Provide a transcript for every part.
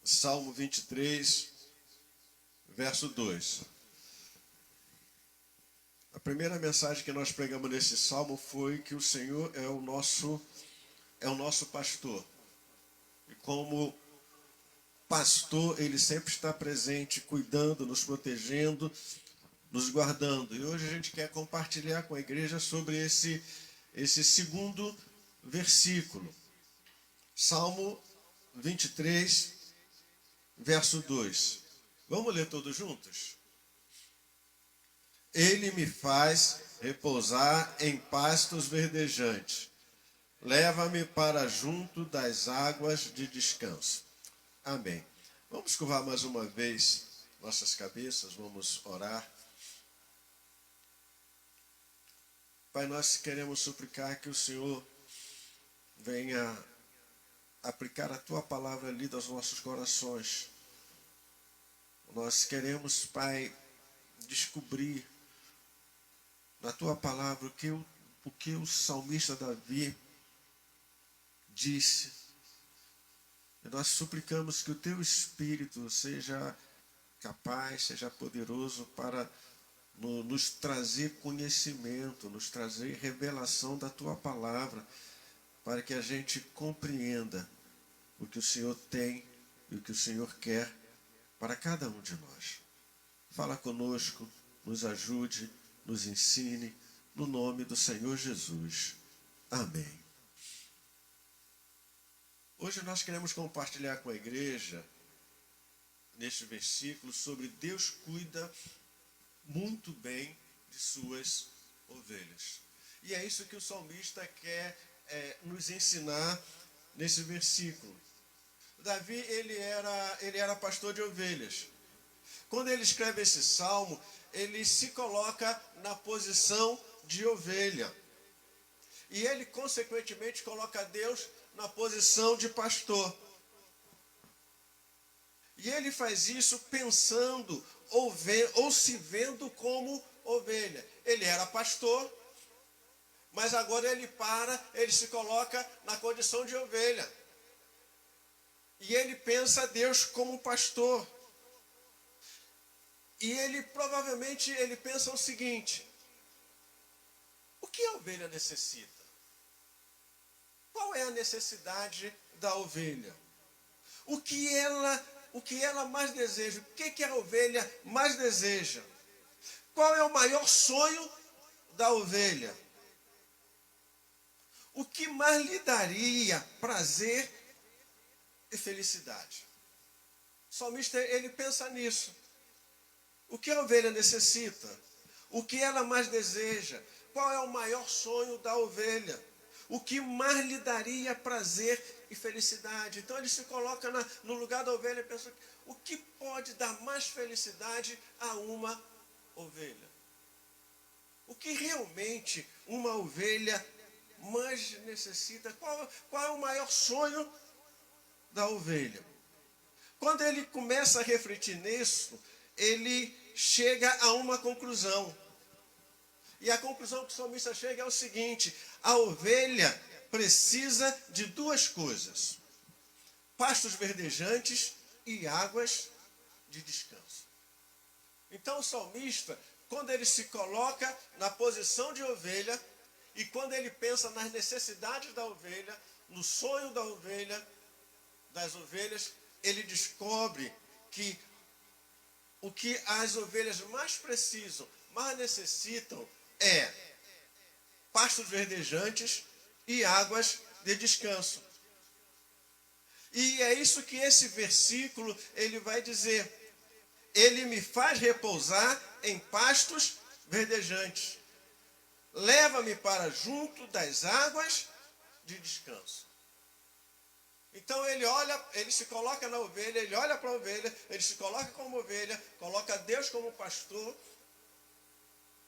Salmo 23, verso 2. A primeira mensagem que nós pregamos nesse salmo foi que o Senhor é o nosso pastor. E como pastor, ele sempre está presente, cuidando, nos protegendo, nos guardando. E hoje a gente quer compartilhar com a igreja sobre esse segundo versículo. Salmo 23, verso 2. Vamos ler todos juntos? Ele me faz repousar em pastos verdejantes. Leva-me para junto das águas de descanso. Amém. Vamos curvar mais uma vez nossas cabeças, vamos orar. Pai, nós queremos suplicar que o Senhor venha aplicar a Tua palavra lida aos nossos corações. Nós queremos, Pai, descobrir na Tua palavra o que o salmista Davi disse. E nós suplicamos que o Teu Espírito seja capaz, seja poderoso para nos trazer conhecimento, nos trazer revelação da Tua palavra, para que a gente compreenda o que o Senhor tem e o que o Senhor quer para cada um de nós. Fala conosco, nos ajude, nos ensine, no nome do Senhor Jesus. Amém. Hoje nós queremos compartilhar com a igreja, neste versículo, sobre Deus cuida muito bem de suas ovelhas. E é isso que o salmista quer nos ensinar nesse versículo. Davi, ele era pastor de ovelhas. Quando ele escreve esse salmo, ele se coloca na posição de ovelha. E ele, consequentemente, coloca Deus na posição de pastor. E ele faz isso pensando ou se vendo como ovelha. Ele era pastor, mas agora ele se coloca na condição de ovelha. E ele pensa Deus como pastor. E ele provavelmente pensa o seguinte: o que a ovelha necessita? Qual é a necessidade da ovelha? O que ela mais deseja? O que a ovelha mais deseja? Qual é o maior sonho da ovelha? O que mais lhe daria prazer e felicidade? O salmista, ele pensa nisso. O que a ovelha necessita? O que ela mais deseja? Qual é o maior sonho da ovelha? O que mais lhe daria prazer e felicidade? Então ele se coloca no lugar da ovelha e pensa: o que pode dar mais felicidade a uma ovelha? O que realmente uma ovelha mais necessita? Qual é o maior sonho da ovelha? Quando ele começa a refletir nisso, ele chega a uma conclusão. E a conclusão que o salmista chega é o seguinte: a ovelha precisa de duas coisas: pastos verdejantes e águas de descanso. Então o salmista, quando ele se coloca na posição de ovelha, e quando ele pensa nas necessidades da ovelha, no sonho da ovelha, das ovelhas, ele descobre que o que as ovelhas mais precisam, mais necessitam, é pastos verdejantes e águas de descanso. E é isso que esse versículo ele vai dizer: ele me faz repousar em pastos verdejantes, leva-me para junto das águas de descanso. Então ele se coloca na ovelha, ele olha para a ovelha, ele se coloca como ovelha, coloca Deus como pastor,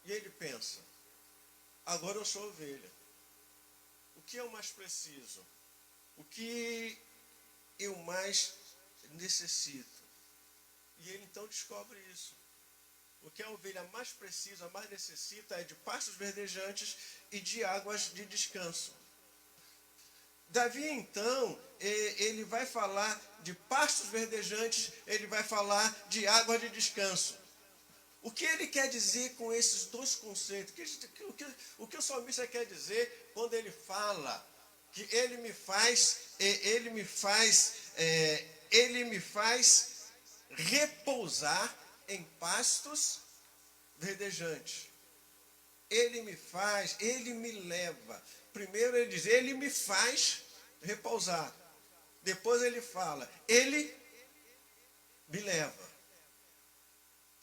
e ele pensa: agora eu sou ovelha. O que eu mais preciso? O que eu mais necessito? E ele então descobre isso. O que a ovelha mais precisa, mais necessita, é de pastos verdejantes e de águas de descanso. Davi, então, ele vai falar de pastos verdejantes, ele vai falar de água de descanso. O que ele quer dizer com esses dois conceitos? O que o salmista quer dizer quando ele fala que ele me faz repousar em pastos verdejantes. Ele me leva. Primeiro ele diz, ele me faz repousar. Depois ele fala, ele me leva.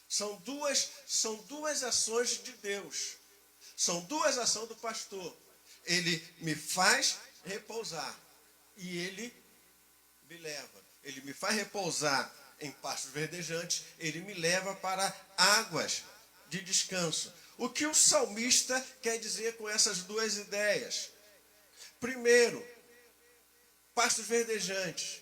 São duas ações de Deus. São duas ações do pastor. Ele me faz repousar e ele me leva. Ele me faz repousar em pastos verdejantes, ele me leva para águas de descanso. O que o salmista quer dizer com essas duas ideias? Primeiro, pastos verdejantes.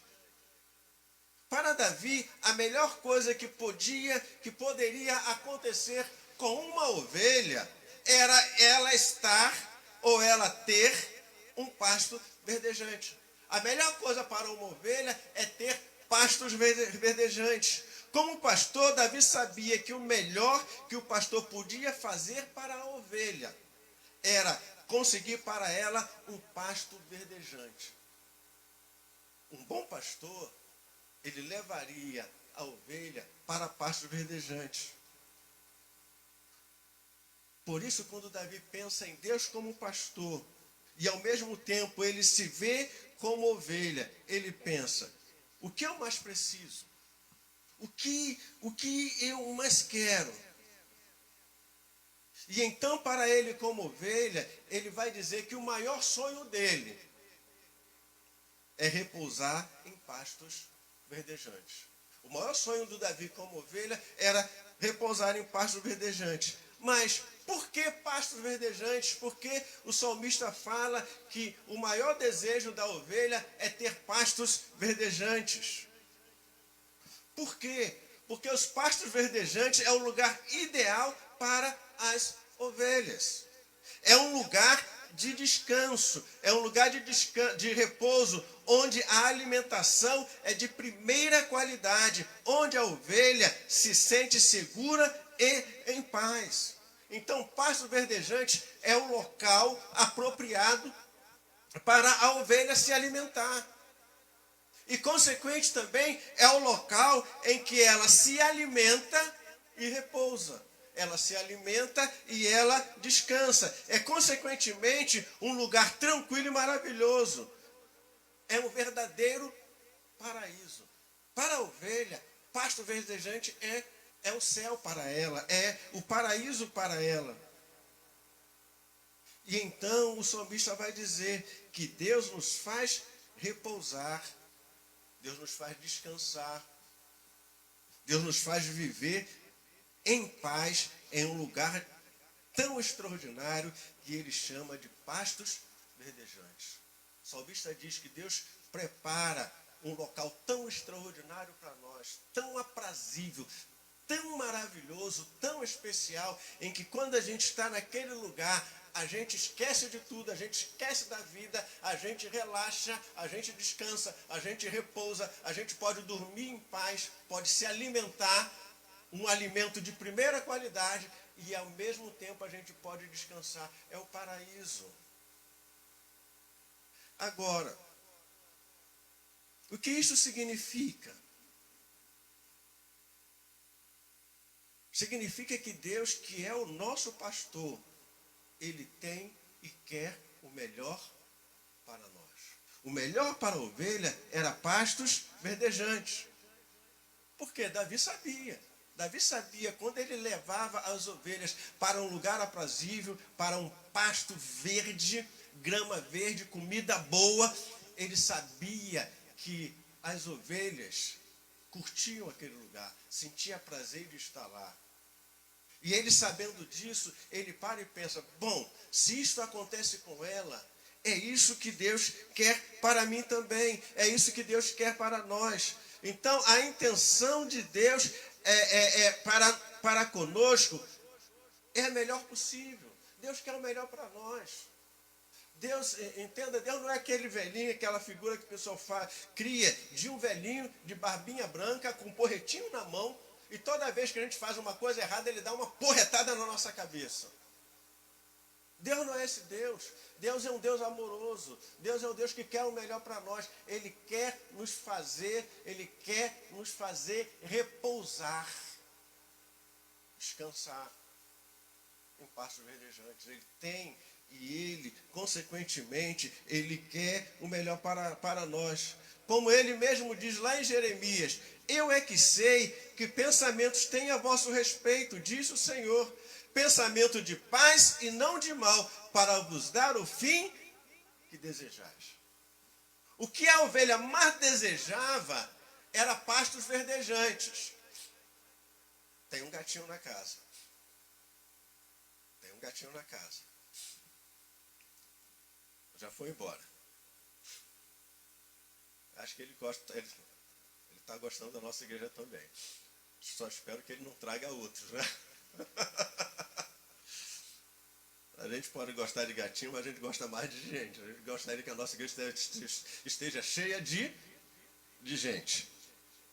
Para Davi, a melhor coisa que poderia acontecer com uma ovelha era ela estar ou ela ter um pasto verdejante. A melhor coisa para uma ovelha é ter pastos verdejantes. Como pastor, Davi sabia que o melhor que o pastor podia fazer para a ovelha era conseguir para ela um pasto verdejante. Um bom pastor, ele levaria a ovelha para pastos verdejantes. Por isso, quando Davi pensa em Deus como pastor, e ao mesmo tempo ele se vê como ovelha, ele pensa, o que eu mais preciso? O que eu mais quero? E então, para ele como ovelha, ele vai dizer que o maior sonho dele é repousar em pastos verdejantes. O maior sonho do Davi como ovelha era repousar em pastos verdejantes. Mas por que pastos verdejantes? Porque o salmista fala que o maior desejo da ovelha é ter pastos verdejantes. Por quê? Porque os pastos verdejantes é o lugar ideal para as ovelhas. É um lugar de descanso, é um lugar de repouso, onde a alimentação é de primeira qualidade, onde a ovelha se sente segura e em paz. Então, pasto verdejante é o local apropriado para a ovelha se alimentar. E, consequente, também é o local em que ela se alimenta e repousa. Ela se alimenta e ela descansa. É, consequentemente, um lugar tranquilo e maravilhoso. É um verdadeiro paraíso. Para a ovelha, pasto verdejante é o céu para ela, é o paraíso para ela. E então o salmista vai dizer que Deus nos faz repousar, Deus nos faz descansar, Deus nos faz viver em paz em um lugar tão extraordinário que ele chama de pastos verdejantes. O salmista diz que Deus prepara um local tão extraordinário para nós, tão aprazível, tão maravilhoso, tão especial, em que quando a gente está naquele lugar, a gente esquece de tudo, a gente esquece da vida, a gente relaxa, a gente descansa, a gente repousa, a gente pode dormir em paz, pode se alimentar, um alimento de primeira qualidade, e ao mesmo tempo a gente pode descansar. É o paraíso. Agora, o que isso significa? Significa que Deus, que é o nosso pastor, ele tem e quer o melhor para nós. O melhor para a ovelha era pastos verdejantes. Porque Davi sabia. Davi sabia quando ele levava as ovelhas para um lugar aprazível, para um pasto verde, grama verde, comida boa, ele sabia que as ovelhas curtiam aquele lugar, sentia prazer de estar lá. E ele, sabendo disso, ele para e pensa, bom, se isto acontece com ela, é isso que Deus quer para mim também, é isso que Deus quer para nós. Então, a intenção de Deus para conosco é a melhor possível. Deus quer o melhor para nós. Deus, entenda, Deus não é aquele velhinho, aquela figura que o pessoal cria de um velhinho de barbinha branca com um porretinho na mão, e toda vez que a gente faz uma coisa errada, ele dá uma porretada na nossa cabeça. Deus não é esse Deus. Deus é um Deus amoroso. Deus é um Deus que quer o melhor para nós. Ele quer nos fazer repousar, descansar em pastos verdejantes. Ele tem e ele, consequentemente, ele quer o melhor para nós. Como ele mesmo diz lá em Jeremias: eu é que sei que pensamentos têm a vosso respeito, diz o Senhor, pensamento de paz e não de mal, para vos dar o fim que desejais. O que a ovelha mais desejava era pastos verdejantes. Tem um gatinho na casa. Tem um gatinho na casa. Já foi embora. Acho que ele gosta, ele está gostando da nossa igreja também. Só espero que ele não traga outros, né? A gente pode gostar de gatinho, mas a gente gosta mais de gente. A gente gostaria que a nossa igreja esteja cheia de gente.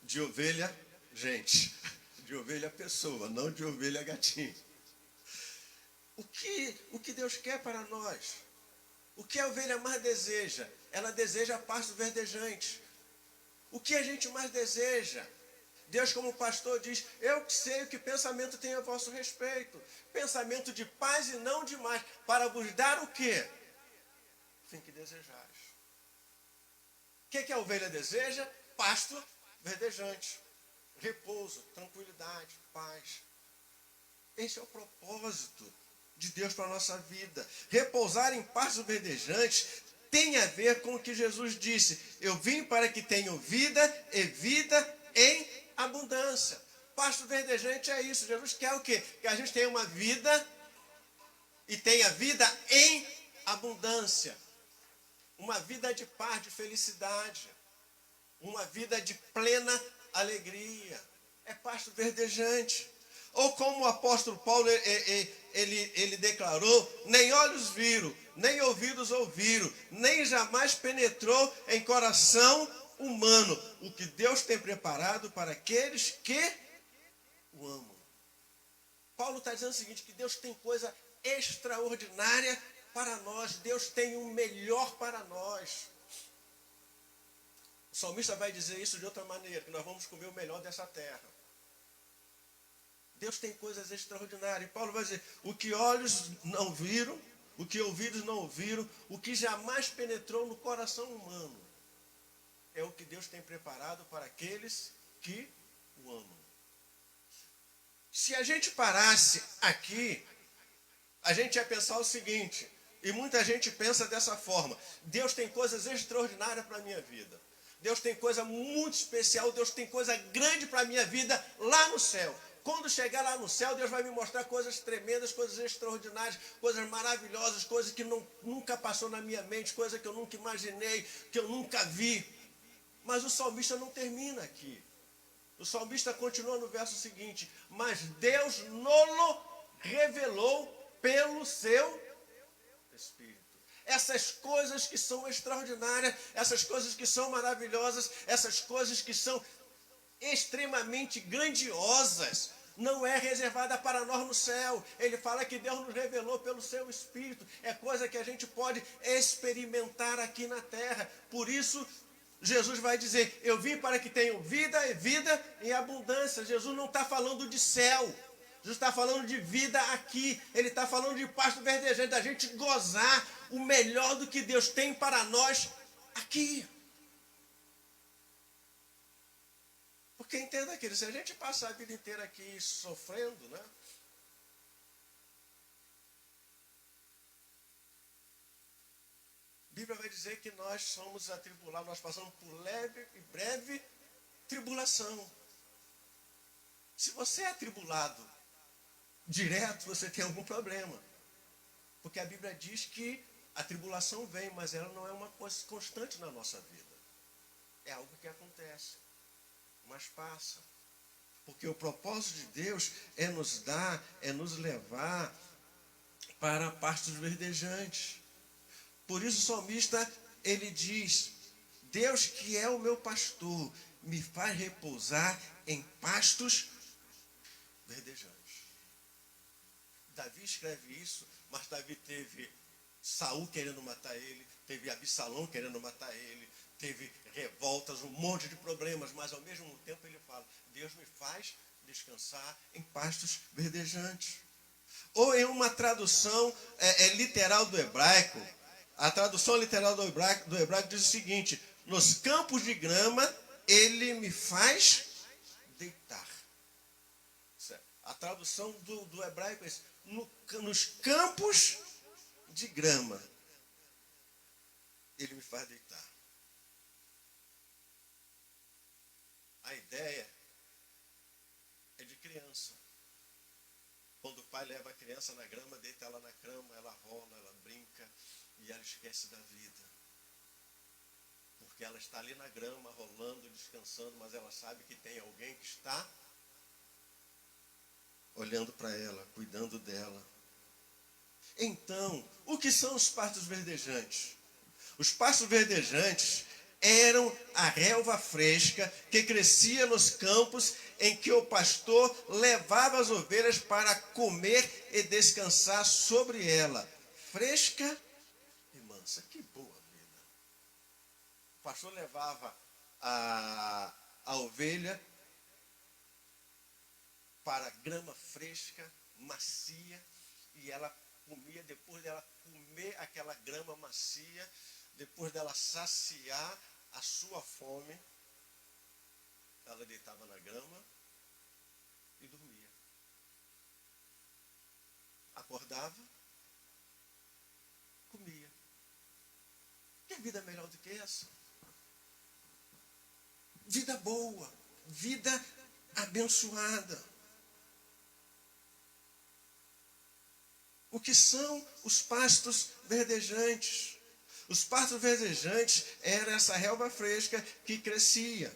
De ovelha, gente. De ovelha, pessoa, não de ovelha, gatinho. O que Deus quer para nós? O que a ovelha mais deseja? Ela deseja pastos verdejantes. O que a gente mais deseja? Deus, como pastor, diz: eu sei o que pensamento tem a vosso respeito. Pensamento de paz e não de mais, para vos dar o quê? O fim que desejais. O que a ovelha deseja? Pasto verdejante. Repouso, tranquilidade, paz. Esse é o propósito de Deus para a nossa vida. Repousar em pastos verdejantes tem a ver com o que Jesus disse: eu vim para que tenham vida e vida em abundância. Pasto verdejante é isso. Jesus quer o quê? Que a gente tenha uma vida e tenha vida em abundância. Uma vida de paz, de felicidade. Uma vida de plena alegria. É pasto verdejante. Ou como o apóstolo Paulo, ele declarou: nem olhos viram, nem ouvidos ouviram, nem jamais penetrou em coração humano o que Deus tem preparado para aqueles que o amam. Paulo está dizendo o seguinte, que Deus tem coisa extraordinária para nós. Deus tem o melhor para nós. O salmista vai dizer isso de outra maneira, que nós vamos comer o melhor dessa terra. Deus tem coisas extraordinárias. E Paulo vai dizer: o que olhos não viram, o que ouvidos não ouviram, o que jamais penetrou no coração humano, é o que Deus tem preparado para aqueles que o amam. Se a gente parasse aqui, a gente ia pensar o seguinte, e muita gente pensa dessa forma: Deus tem coisas extraordinárias para a minha vida. Deus tem coisa muito especial, Deus tem coisa grande para a minha vida lá no céu. Quando chegar lá no céu, Deus vai me mostrar coisas tremendas, coisas extraordinárias, coisas maravilhosas, coisas que nunca passou na minha mente, coisas que eu nunca imaginei, que eu nunca vi. Mas o salmista não termina aqui. O salmista continua no verso seguinte: mas Deus nolo revelou pelo seu Espírito. Essas coisas que são extraordinárias, essas coisas que são maravilhosas, essas coisas que são extremamente grandiosas, não é reservada para nós no céu. Ele fala que Deus nos revelou pelo seu Espírito. É coisa que a gente pode experimentar aqui na terra. Por isso, Jesus vai dizer: eu vim para que tenham vida e vida em abundância. Jesus não está falando de céu. Jesus está falando de vida aqui. Ele está falando de pasto verdejante, da gente gozar o melhor do que Deus tem para nós aqui. Porque entenda, querido, se a gente passar a vida inteira aqui sofrendo, né? A Bíblia vai dizer que nós somos atribulados, nós passamos por leve e breve tribulação. Se você é atribulado direto, você tem algum problema. Porque a Bíblia diz que a tribulação vem, mas ela não é uma coisa constante na nossa vida. É algo que acontece, mas passa. Porque o propósito de Deus é nos dar, é nos levar para pastos verdejantes. Por isso o salmista, ele diz: Deus que é o meu pastor, me faz repousar em pastos verdejantes. Davi escreve isso, mas Davi teve Saul querendo matar ele, teve Absalão querendo matar ele, teve revoltas, um monte de problemas, mas ao mesmo tempo ele fala: Deus me faz descansar em pastos verdejantes. Ou em uma tradução literal do hebraico, a tradução literal do hebraico diz o seguinte: nos campos de grama ele me faz deitar. A tradução do hebraico é isso: nos campos de grama ele me faz deitar. A ideia é de criança. Quando o pai leva a criança na grama, deita ela na cama, ela rola, ela brinca e ela esquece da vida. Porque ela está ali na grama, rolando, descansando, mas ela sabe que tem alguém que está olhando para ela, cuidando dela. Então, o que são os pastos verdejantes? Os pastos verdejantes eram a relva fresca que crescia nos campos em que o pastor levava as ovelhas para comer e descansar sobre ela. Fresca e mansa. Que boa vida. O pastor levava a ovelha para grama fresca, macia, e ela comia. Depois dela comer aquela grama macia, depois dela saciar a sua fome, ela deitava na grama e dormia. Acordava, comia. Que vida melhor do que essa? Vida boa, vida abençoada. O que são os pastos verdejantes? Os pastos verdejantes era essa relva fresca que crescia.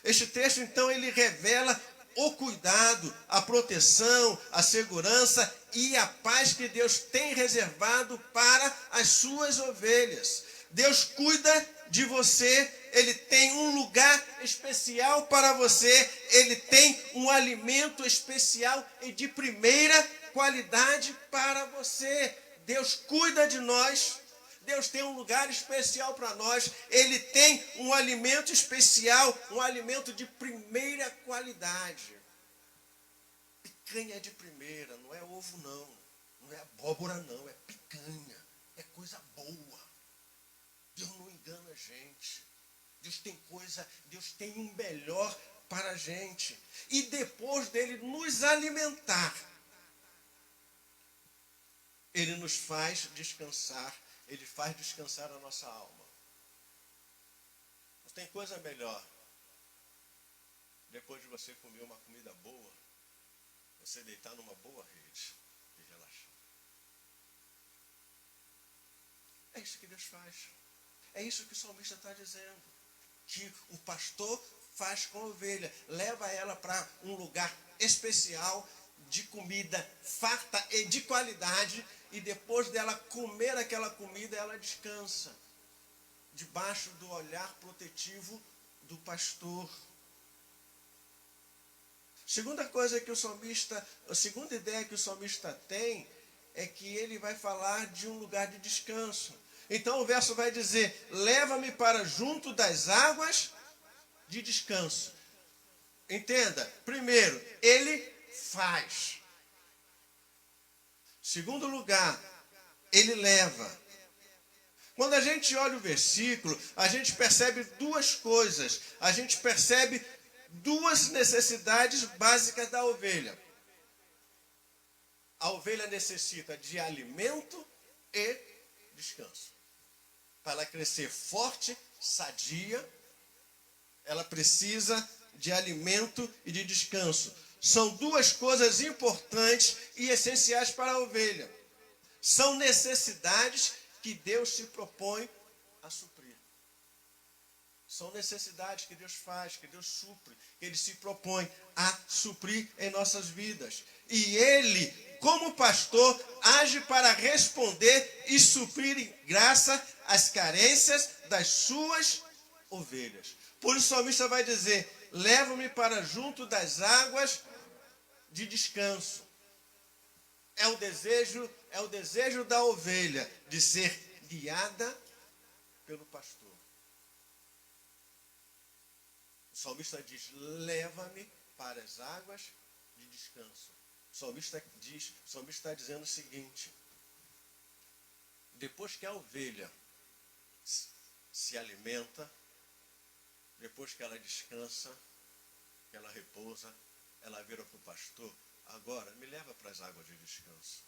Este texto, então, ele revela o cuidado, a proteção, a segurança e a paz que Deus tem reservado para as suas ovelhas. Deus cuida de você, Ele tem um lugar especial para você, Ele tem um alimento especial e de primeira qualidade para você. Deus cuida de nós. Deus tem um lugar especial para nós. Ele tem um alimento especial, um alimento de primeira qualidade. Picanha de primeira, não é ovo não, não é abóbora não, é picanha, é coisa boa. Deus não engana a gente. Deus tem um melhor para a gente. E depois dele nos alimentar, Ele nos faz descansar. Ele faz descansar a nossa alma. Não tem coisa melhor. Depois de você comer uma comida boa, você deitar numa boa rede e relaxar. É isso que Deus faz. É isso que o salmista está dizendo. Que o pastor faz com a ovelha. Leva ela para um lugar especial, de comida farta e de qualidade, e depois dela comer aquela comida, ela descansa, debaixo do olhar protetivo do pastor. A segunda ideia que o salmista tem, é que ele vai falar de um lugar de descanso. Então o verso vai dizer: leva-me para junto das águas de descanso. Entenda, primeiro, ele faz. Segundo lugar, ele leva. Quando a gente olha o versículo, a gente percebe duas coisas. A gente percebe duas necessidades básicas da ovelha. A ovelha necessita de alimento e descanso. Para ela crescer forte, sadia, ela precisa de alimento e de descanso. São duas coisas importantes e essenciais para a ovelha. São necessidades que Deus se propõe a suprir. São necessidades que Deus faz, que Deus supre, que Ele se propõe a suprir em nossas vidas. E Ele, como pastor, age para responder e suprir em graça as carências das suas ovelhas. Por isso o salmista vai dizer: leva-me para junto das águas de descanso. É o desejo da ovelha de ser guiada pelo pastor. O salmista diz: leva-me para as águas de descanso. O salmista está dizendo o seguinte: depois que a ovelha se alimenta, depois que ela descansa, que ela repousa, ela vira para o pastor: agora me leva para as águas de descanso.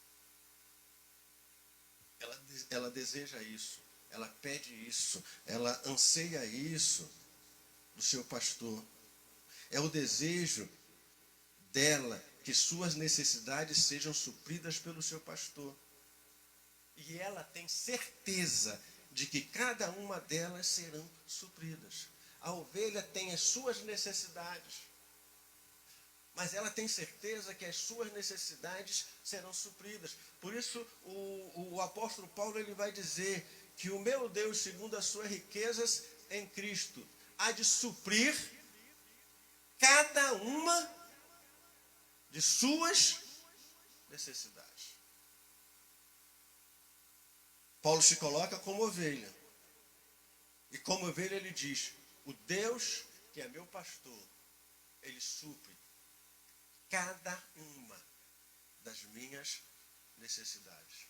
Ela deseja isso, ela pede isso, ela anseia isso do seu pastor. É o desejo dela que suas necessidades sejam supridas pelo seu pastor. E ela tem certeza de que cada uma delas serão supridas. A ovelha tem as suas necessidades, mas ela tem certeza que as suas necessidades serão supridas. Por isso o apóstolo Paulo ele vai dizer que o meu Deus, segundo as suas riquezas em Cristo, há de suprir cada uma de suas necessidades. Paulo se coloca como ovelha. E como ovelha ele diz: o Deus que é meu pastor, ele supre cada uma das minhas necessidades.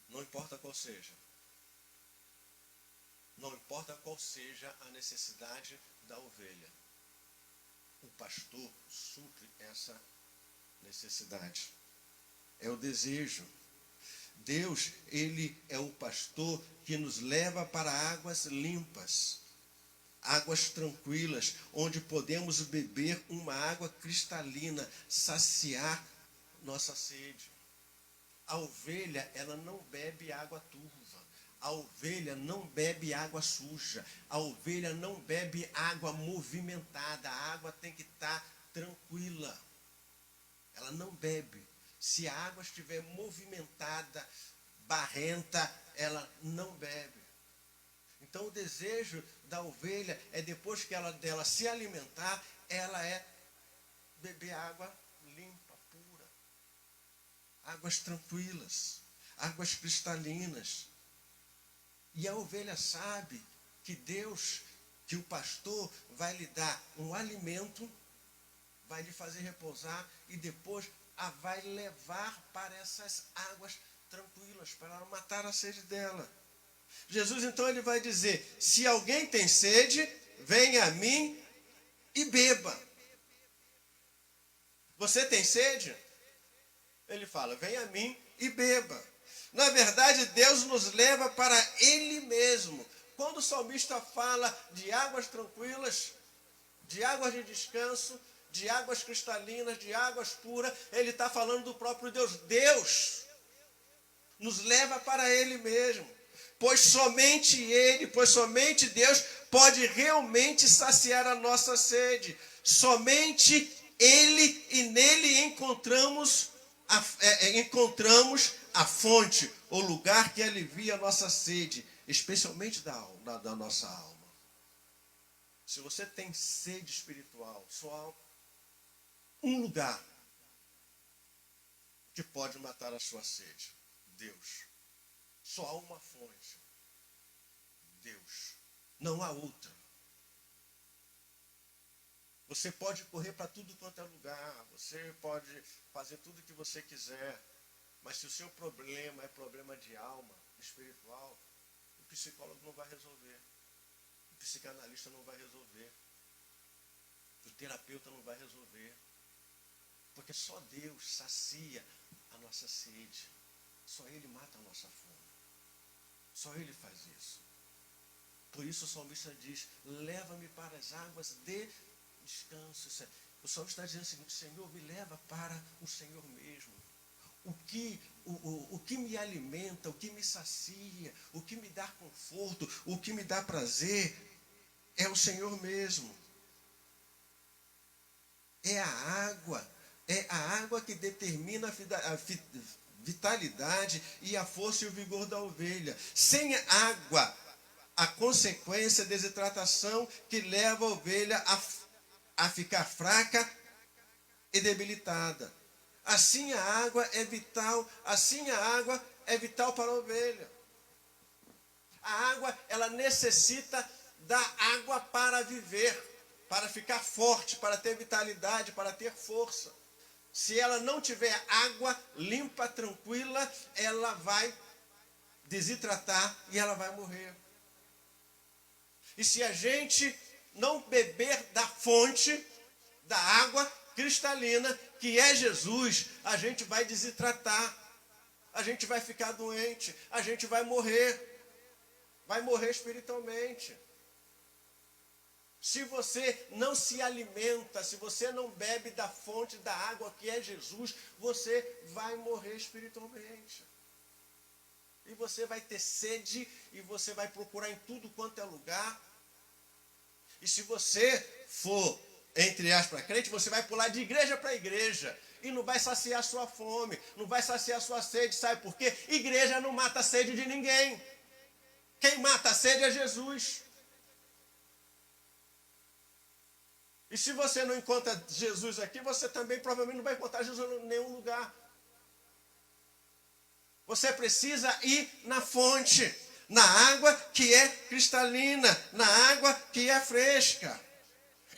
Não importa qual seja. Não importa qual seja a necessidade da ovelha. O pastor supre essa necessidade. É o desejo. Deus, Ele é o pastor que nos leva para águas limpas, águas tranquilas, onde podemos beber uma água cristalina, saciar nossa sede. A ovelha, ela não bebe água turva. A ovelha não bebe água suja. A ovelha não bebe água movimentada. A água tem que estar tranquila. Ela não bebe. Se a água estiver movimentada, barrenta, ela não bebe. Então o desejo da ovelha é, depois que dela se alimentar, ela é beber água limpa, pura. Águas tranquilas, águas cristalinas. E a ovelha sabe que Deus, que o pastor vai lhe dar um alimento, vai lhe fazer repousar e depois a vai levar para essas águas tranquilas, para ela matar a sede dela. Jesus então ele vai dizer: se alguém tem sede, venha a mim e beba. Você tem sede? Ele fala: venha a mim e beba. Na verdade, Deus nos leva para Ele mesmo. Quando o salmista fala de águas tranquilas, de águas de descanso, de águas cristalinas, de águas puras, ele está falando do próprio Deus. Deus nos leva para Ele mesmo. Pois somente Deus pode realmente saciar a nossa sede. Somente Ele, e nele encontramos a fonte, o lugar que alivia a nossa sede, especialmente da nossa alma. Se você tem sede espiritual, só há um lugar que pode matar a sua sede: Deus. Só há uma fonte: Deus. Não há outra. Você pode correr para tudo quanto é lugar, você pode fazer tudo o que você quiser, mas se o seu problema é problema de alma, espiritual, o psicólogo não vai resolver, o psicanalista não vai resolver, o terapeuta não vai resolver, porque só Deus sacia a nossa sede, só Ele mata a nossa fome, só Ele faz isso. Por isso o salmista diz: leva-me para as águas de descanso. O salmista está dizendo o seguinte: Senhor, me leva para o Senhor mesmo. o que me alimenta, o que me sacia, o que me dá conforto, o que me dá prazer, é o Senhor mesmo. É a água que determina a vitalidade e a força e o vigor da ovelha. Sem água, a consequência é a desidratação que leva a ovelha a ficar fraca e debilitada. Assim a água é vital, para a ovelha. A água, ela necessita da água para viver, para ficar forte, para ter vitalidade, para ter força. Se ela não tiver água limpa, tranquila, ela vai desidratar e ela vai morrer. E se a gente não beber da fonte, da água cristalina, que é Jesus, a gente vai desidratar, a gente vai ficar doente, a gente vai morrer espiritualmente. Se você não se alimenta, se você não bebe da fonte da água que é Jesus, você vai morrer espiritualmente. E você vai ter sede, e você vai procurar em tudo quanto é lugar. E se você for, entre aspas, crente, você vai pular de igreja para igreja. E não vai saciar sua fome, não vai saciar sua sede. Sabe por quê? Igreja não mata a sede de ninguém. Quem mata a sede é Jesus. E se você não encontra Jesus aqui, você também provavelmente não vai encontrar Jesus em nenhum lugar. Você precisa ir na fonte, na água que é cristalina, na água que é fresca.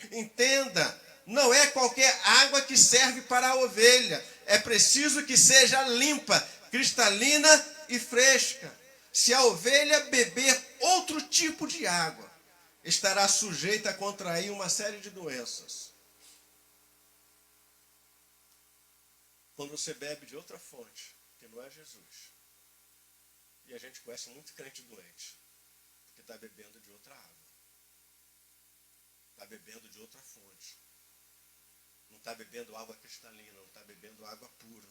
Entenda, não é qualquer água que serve para a ovelha. É preciso que seja limpa, cristalina e fresca. Se a ovelha beber outro tipo de água, estará sujeita a contrair uma série de doenças. Quando você bebe de outra fonte, que não é Jesus, e a gente conhece muito crente doente, porque está bebendo de outra água, está bebendo de outra fonte, não está bebendo água cristalina, não está bebendo água pura.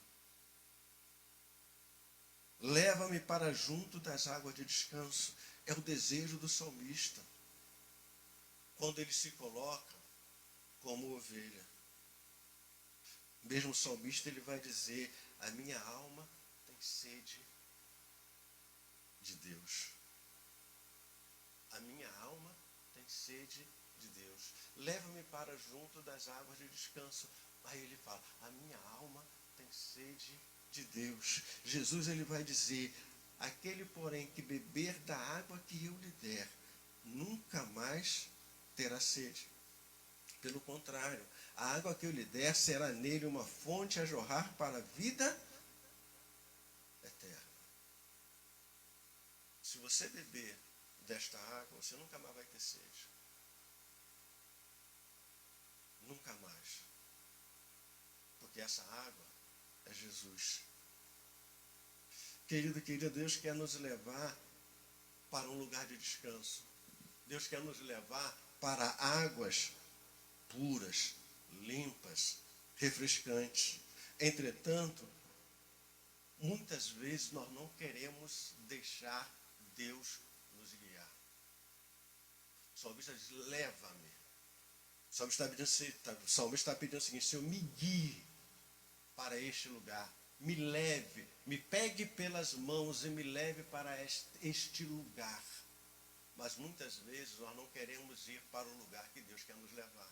Leva-me para junto das águas de descanso, é o desejo do salmista, quando ele se coloca como ovelha. Mesmo o salmista, ele vai dizer: a minha alma tem sede de Deus. A minha alma tem sede de Deus. Leva-me para junto das águas de descanso. Aí ele fala: a minha alma tem sede de Deus. Jesus, ele vai dizer: aquele, porém, que beber da água que eu lhe der, nunca mais terá sede. Pelo contrário, a água que eu lhe der será nele uma fonte a jorrar para a vida eterna. Se você beber desta água, você nunca mais vai ter sede. Nunca mais. Porque essa água é Jesus. Querido, Deus quer nos levar para um lugar de descanso. Deus quer nos levar para águas puras, limpas, refrescantes. Entretanto, muitas vezes nós não queremos deixar Deus nos guiar. O salmista diz: leva-me. O salmista está pedindo o seguinte: Senhor, me guie para este lugar. Me leve, me pegue pelas mãos e me leve para este lugar. Mas muitas vezes nós não queremos ir para o lugar que Deus quer nos levar.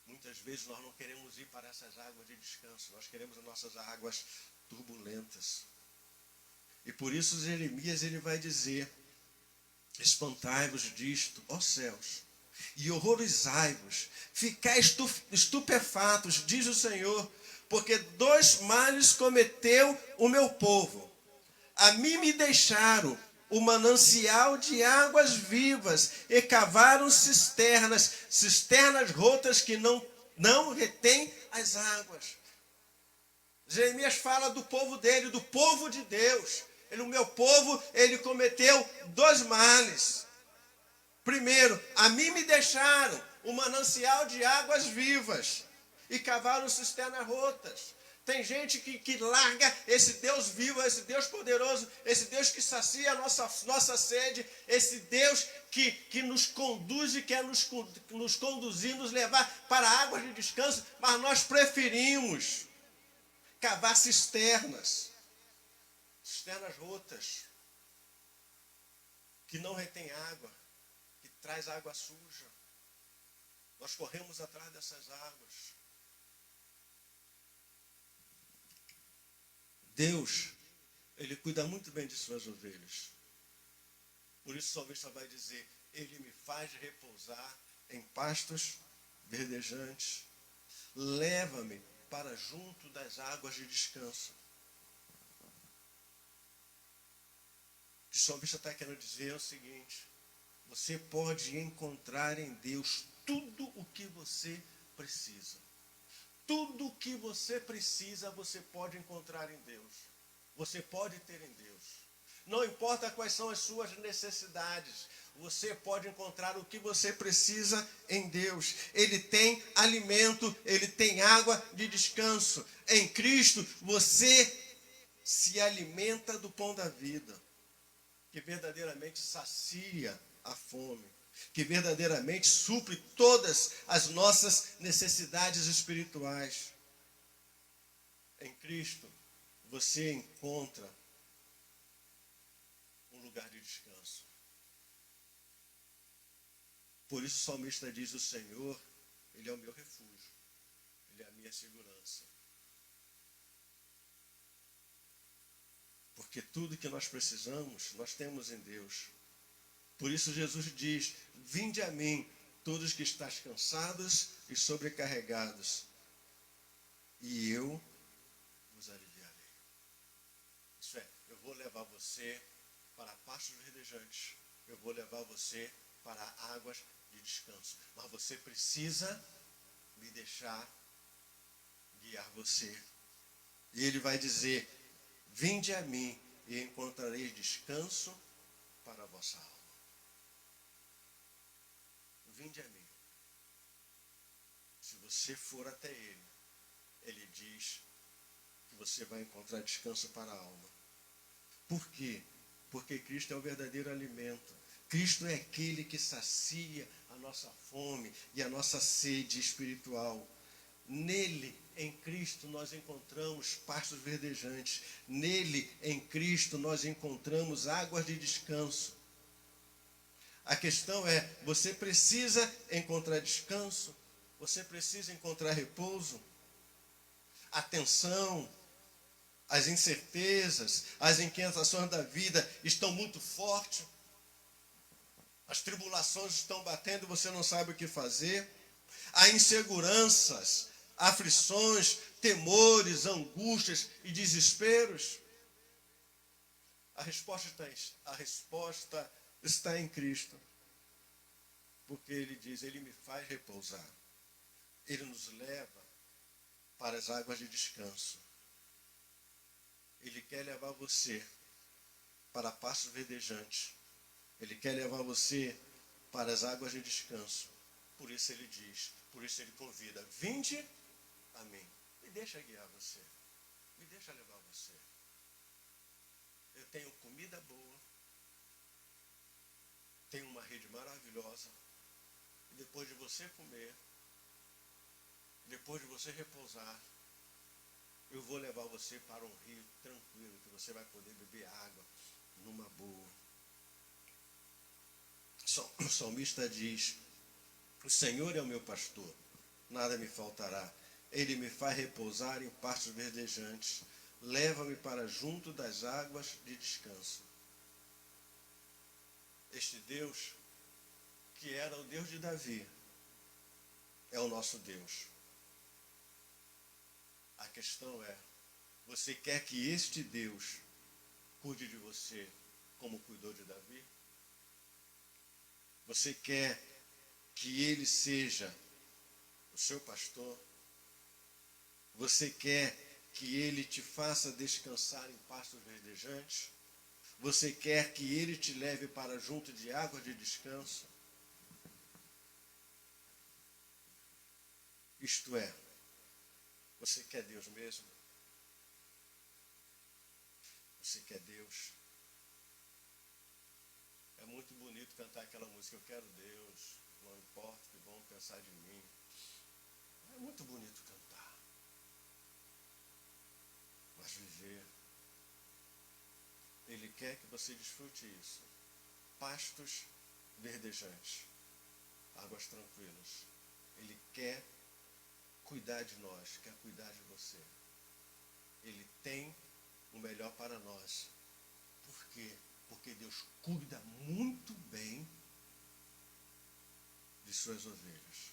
Muitas vezes nós não queremos ir para essas águas de descanso. Nós queremos as nossas águas turbulentas. E por isso Jeremias, ele vai dizer: espantai-vos disto, ó céus, e horrorizai-vos, ficai estupefatos, diz o Senhor, porque 2 males cometeu o meu povo. A mim me deixaram o manancial de águas vivas e cavaram cisternas rotas que não retêm as águas. Jeremias fala do povo dele, do povo de Deus. O meu povo, ele cometeu 2 males. Primeiro, a mim me deixaram o manancial de águas vivas e cavaram cisternas rotas. Tem gente que larga esse Deus vivo, esse Deus poderoso, esse Deus que sacia a nossa sede, esse Deus que nos conduz e quer nos conduzir, nos levar para águas de descanso, mas nós preferimos cavar cisternas rotas, que não retém água, que traz água suja. Nós corremos atrás dessas águas. Deus, Ele cuida muito bem de suas ovelhas. Por isso o salmista vai dizer, Ele me faz repousar em pastos verdejantes. Leva-me para junto das águas de descanso. O que o salmista está querendo dizer é o seguinte, você pode encontrar em Deus tudo o que você precisa. Tudo o que você precisa, você pode encontrar em Deus. Você pode ter em Deus. Não importa quais são as suas necessidades, você pode encontrar o que você precisa em Deus. Ele tem alimento, Ele tem água de descanso. Em Cristo, você se alimenta do pão da vida, que verdadeiramente sacia a fome, que verdadeiramente supre todas as nossas necessidades espirituais. Em Cristo, você encontra um lugar de descanso. Por isso o salmista diz, o Senhor, Ele é o meu refúgio, Ele é a minha segurança. Porque tudo que nós precisamos, nós temos em Deus. Por isso Jesus diz, vinde a mim, todos que estáis cansados e sobrecarregados, e eu vos aliviarei. Isso é, eu vou levar você para pastos verdejantes, eu vou levar você para águas de descanso. Mas você precisa me deixar guiar você. E ele vai dizer, vinde a mim e encontrareis descanso para a vossa alma. Vinde a mim. Se você for até Ele, Ele diz que você vai encontrar descanso para a alma. Por quê? Porque Cristo é o verdadeiro alimento. Cristo é aquele que sacia a nossa fome e a nossa sede espiritual. Nele, em Cristo, nós encontramos pastos verdejantes. Nele, em Cristo, nós encontramos águas de descanso. A questão é, você precisa encontrar descanso? Você precisa encontrar repouso? A tensão, as incertezas, as inquietações da vida estão muito fortes. As tribulações estão batendo e você não sabe o que fazer. Há inseguranças, aflições, temores, angústias e desesperos. A resposta está em Cristo. Porque Ele diz, Ele me faz repousar. Ele nos leva para as águas de descanso. Ele quer levar você para pastos verdejantes. Ele quer levar você para as águas de descanso. Por isso Ele diz, por isso Ele convida, vinde a mim. Me deixa guiar você. Me deixa levar você. Eu tenho comida boa. Tenho uma rede maravilhosa. E depois de você comer, depois de você repousar, eu vou levar você para um rio tranquilo, que você vai poder beber água numa boa. O salmista diz, o Senhor é o meu pastor, nada me faltará. Ele me faz repousar em pastos verdejantes, leva-me para junto das águas de descanso. Este Deus, que era o Deus de Davi, é o nosso Deus. A questão é, você quer que este Deus cuide de você como cuidou de Davi? Você quer que Ele seja o seu pastor? Você quer que Ele te faça descansar em pastos verdejantes? Você quer que Ele te leve para junto de água de descanso? Isto é, você quer Deus mesmo? Você quer Deus? É muito bonito cantar aquela música, eu quero Deus, não importa o que vão pensar de mim. É muito bonito cantar. Mas viver, Ele quer que você desfrute isso. Pastos verdejantes, águas tranquilas. Ele quer cuidar de nós, quer cuidar de você. Ele tem o melhor para nós. Por quê? Porque Deus cuida muito bem de suas ovelhas.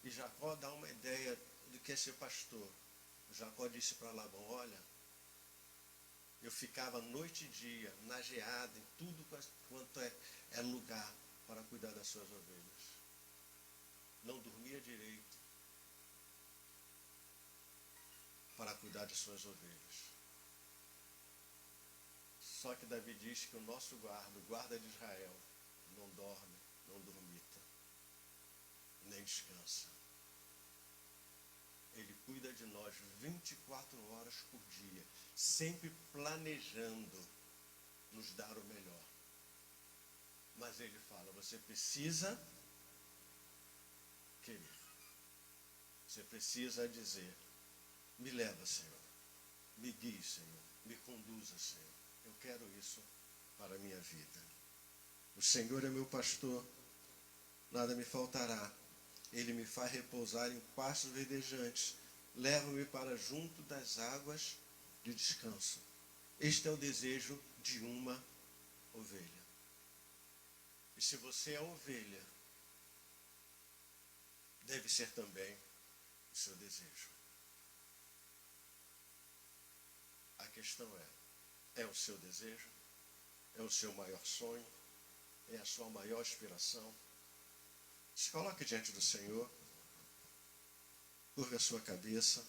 E Jacó dá uma ideia do que é ser pastor. Jacó disse para Labão, olha, eu ficava noite e dia, na geada, em tudo quanto é lugar para cuidar das suas ovelhas. Não dormia direito para cuidar de suas ovelhas. Só que Davi diz que o nosso guarda, o guarda de Israel, não dorme, não dormita, nem descansa. Ele cuida de nós 24 horas por dia, sempre planejando nos dar o melhor. Mas ele fala, você precisa querer. Você precisa dizer, me leva, Senhor, me guie, Senhor, me conduza, Senhor. Eu quero isso para a minha vida. O Senhor é meu pastor, nada me faltará. Ele me faz repousar em pastos verdejantes. Leva-me para junto das águas de descanso. Este é o desejo de uma ovelha. E se você é ovelha, deve ser também o seu desejo. A questão é o seu desejo? É o seu maior sonho? É a sua maior aspiração? Se coloque diante do Senhor, curva a sua cabeça.